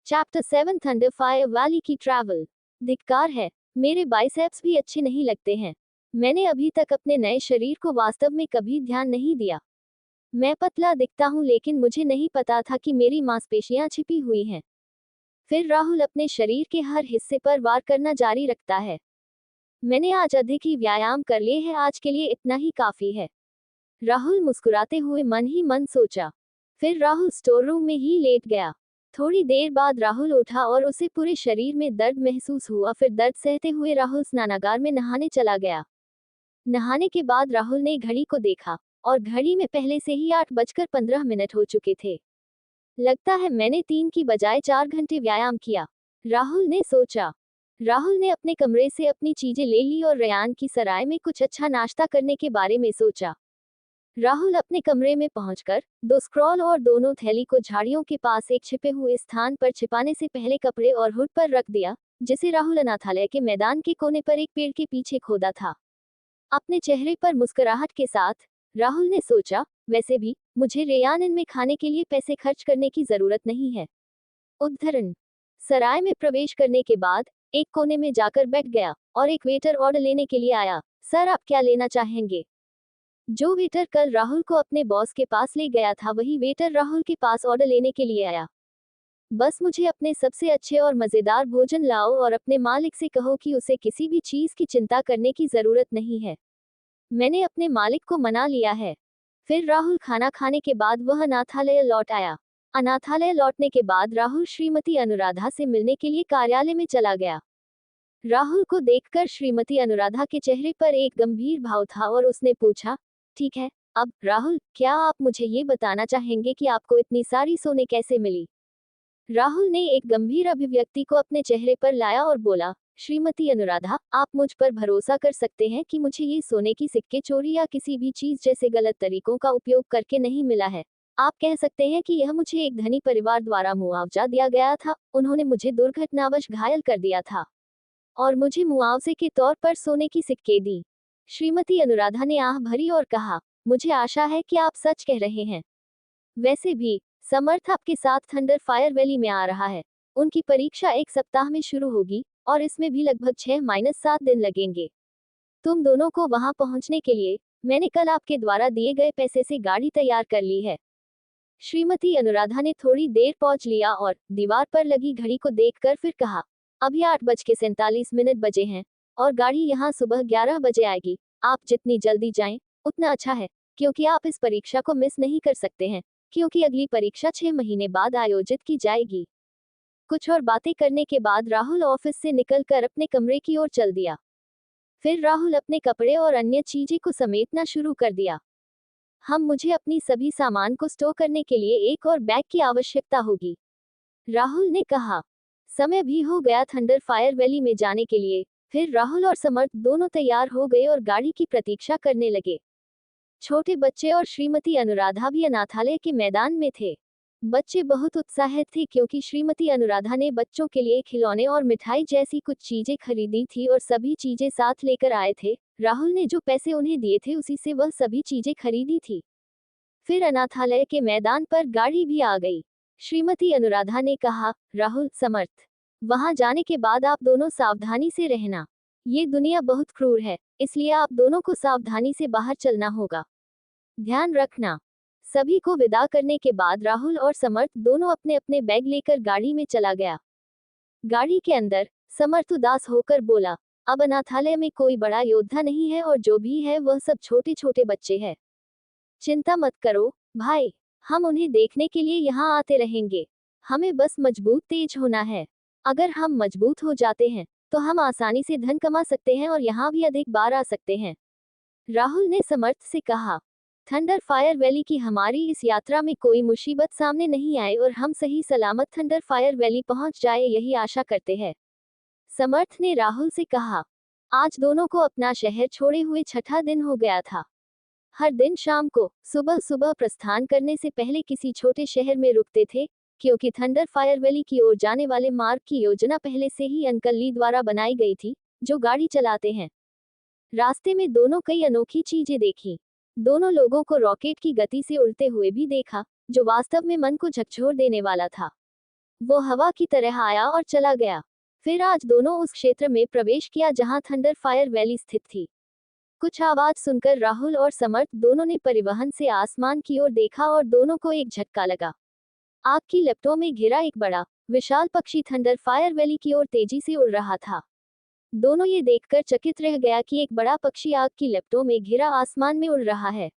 Chapter 7 thunder fire valley की travel. धिक्कार है, मेरे बाइसेप्स भी अच्छे नहीं लगते हैं। मैंने अभी तक अपने नए शरीर को वास्तव में कभी ध्यान नहीं दिया। मैं पतला दिखता हूँ लेकिन मुझे नहीं पता था कि मेरी मांसपेशियां छिपी हुई हैं। फिर राहुल अपने शरीर के हर हिस्से पर वार करना जारी रखता है। मैंने आज अधिक ही व्यायाम कर लिए हैं, आज के लिए इतना ही काफी है। राहुल मुस्कुराते हुए मन ही मन सोचा। फिर राहुल स्टोर रूम में ही लेट गया। थोड़ी देर बाद राहुल उठा और उसे पूरे शरीर में दर्द महसूस हुआ। फिर दर्द सहते हुए राहुल स्नानागार में नहाने चला गया। नहाने के बाद राहुल ने घड़ी को देखा और घड़ी में पहले से ही 8:15 हो चुके थे। लगता है मैंने 3 की बजाय 4 घंटे व्यायाम किया, राहुल ने सोचा। राहुल ने अपने कमरे से अपनी चीजें ले ली और रयान की सराय में कुछ अच्छा नाश्ता करने के बारे में सोचा। राहुल अपने कमरे में पहुंचकर 2 स्क्रॉल और दोनों थैली को झाड़ियों के पास एक छिपे हुए स्थान पर छिपाने से पहले कपड़े और हुड पर रख दिया, जिसे राहुल अनाथालय के मैदान के कोने पर एक पेड़ के पीछे खोदा था। अपने चेहरे पर मुस्कुराहट के साथ राहुल ने सोचा, वैसे भी मुझे रेयान में खाने के लिए पैसे खर्च करने की जरूरत नहीं है। उद्धरण। सराय में प्रवेश करने के बाद एक कोने में जाकर बैठ गया और एक वेटर ऑर्डर लेने के लिए आया। सर, आप क्या लेना चाहेंगे? जो वेटर कल राहुल को अपने बॉस के पास ले गया था, वही वेटर राहुल के पास ऑर्डर लेने के लिए आया। बस मुझे अपने सबसे अच्छे और मजेदार भोजन लाओ और अपने मालिक से कहो कि उसे किसी भी चीज की चिंता करने की जरूरत नहीं है। मैंने अपने मालिक को मना लिया है। फिर राहुल खाना खाने के बाद वह अनाथालय लौट आया। अनाथालय लौटने के बाद राहुल श्रीमती अनुराधा से मिलने के लिए कार्यालय में चला गया। राहुल को देखकर श्रीमती अनुराधा के चेहरे पर एक गंभीर भाव था और उसने पूछा, ठीक है, अब राहुल, क्या आप मुझे ये बताना चाहेंगे कि आपको इतनी सारी सोने कैसे मिली? राहुल ने एक गंभीर अभिव्यक्ति को अपने चेहरे पर लाया और बोला, श्रीमती अनुराधा, आप मुझ पर भरोसा कर सकते हैं कि मुझे ये सोने की सिक्के चोरी या किसी भी चीज जैसे गलत तरीकों का उपयोग करके नहीं मिला है। आप कह सकते हैं कि यह मुझे एक धनी परिवार द्वारा मुआवजा दिया गया था। उन्होंने मुझे दुर्घटनावश घायल कर दिया था और मुझे मुआवजे के तौर पर सोने की सिक्के दी। श्रीमती अनुराधा ने आह भरी और कहा, मुझे आशा है कि आप सच कह रहे हैं। वैसे भी समर्थ आपके साथ थंडर फायर वैली में आ रहा है। उनकी परीक्षा 1 सप्ताह में शुरू होगी और इसमें भी लगभग 6-7 दिन लगेंगे। तुम दोनों को वहां पहुंचने के लिए मैंने कल आपके द्वारा दिए गए पैसे से गाड़ी तैयार कर ली है। श्रीमती अनुराधा ने थोड़ी देर पहुंच लिया और दीवार पर लगी घड़ी को देखकर फिर कहा, अभी 8:47 बजे हैं और गाड़ी यहाँ सुबह 11 बजे आएगी। आप जितनी जल्दी जाएं, उतना अच्छा है, क्योंकि आप इस परीक्षा को मिस नहीं कर सकते हैं, क्योंकि अगली परीक्षा 6 महीने बाद आयोजित की जाएगी। कुछ और बातें करने के बाद राहुल ऑफिस से निकलकर अपने कमरे की ओर चल दिया। फिर राहुल अपने कपड़े और अन्य चीजें को समेटना शुरू कर दिया। मुझे अपनी सभी सामान को स्टोर करने के लिए एक और बैग की आवश्यकता होगी, राहुल ने कहा। समय भी हो गया थंडर फायर वैली में जाने के लिए। फिर राहुल और समर्थ दोनों तैयार हो गए और गाड़ी की प्रतीक्षा करने लगे। छोटे बच्चे और श्रीमती अनुराधा भी अनाथालय के मैदान में थे। बच्चे बहुत उत्साहित थे क्योंकि श्रीमती अनुराधा ने बच्चों के लिए खिलौने और मिठाई जैसी कुछ चीजें खरीदी थी और सभी चीजें साथ लेकर आए थे। राहुल ने जो पैसे उन्हें दिए थे उसी से वह सभी चीजें खरीदी थी। फिर अनाथालय के मैदान पर गाड़ी भी आ गई। श्रीमती अनुराधा ने कहा, राहुल, समर्थ, वहां जाने के बाद आप दोनों सावधानी से रहना। ये दुनिया बहुत क्रूर है, इसलिए आप दोनों को सावधानी से बाहर चलना होगा। ध्यान रखना। सभी को विदा करने के बाद राहुल और समर्थ दोनों अपने अपने बैग लेकर गाड़ी में चला गया। गाड़ी के अंदर समर्थ उदास होकर बोला, अब अनाथालय में कोई बड़ा योद्धा नहीं है और जो भी है वह सब छोटे छोटे बच्चे हैं। चिंता मत करो भाई, हम उन्हें देखने के लिए यहाँ आते रहेंगे। हमें बस मजबूत तेज होना है। अगर हम मजबूत हो जाते हैं तो हम आसानी से धन कमा सकते हैं और यहाँ भी अधिक बार आ सकते हैं, राहुल ने समर्थ से कहा। थंडर फायर वैली की हमारी इस यात्रा में कोई मुसीबत सामने नहीं आए और हम सही सलामत थंडर फायर वैली पहुंच जाए, यही आशा करते हैं, समर्थ ने राहुल से कहा। आज दोनों को अपना शहर छोड़े हुए 6ठा दिन हो गया था। हर दिन शाम को सुबह सुबह प्रस्थान करने से पहले किसी छोटे शहर में रुकते थे, क्योंकि थंडर फायर वैली की ओर जाने वाले मार्ग की योजना पहले से ही अंकल ली द्वारा बनाई गई थी, जो गाड़ी चलाते हैं। रास्ते में दोनों कई अनोखी चीजें देखी। दोनों लोगों को रॉकेट की गति से उड़ते हुए भी देखा, जो वास्तव में मन को झकझोर देने वाला था। वो हवा की तरह आया और चला गया। फिर आज दोनों उस क्षेत्र में प्रवेश किया जहां थंडर फायर वैली स्थित थी। कुछ आवाज सुनकर राहुल और समर्थ दोनों ने परिवहन से आसमान की ओर देखा और दोनों को एक झटका लगा। आग की लपटों में घिरा एक बड़ा विशाल पक्षी थंडर फायर वैली की ओर तेजी से उड़ रहा था। दोनों ये देखकर चकित रह गया कि एक बड़ा पक्षी आग की लपटों में घिरा आसमान में उड़ रहा है।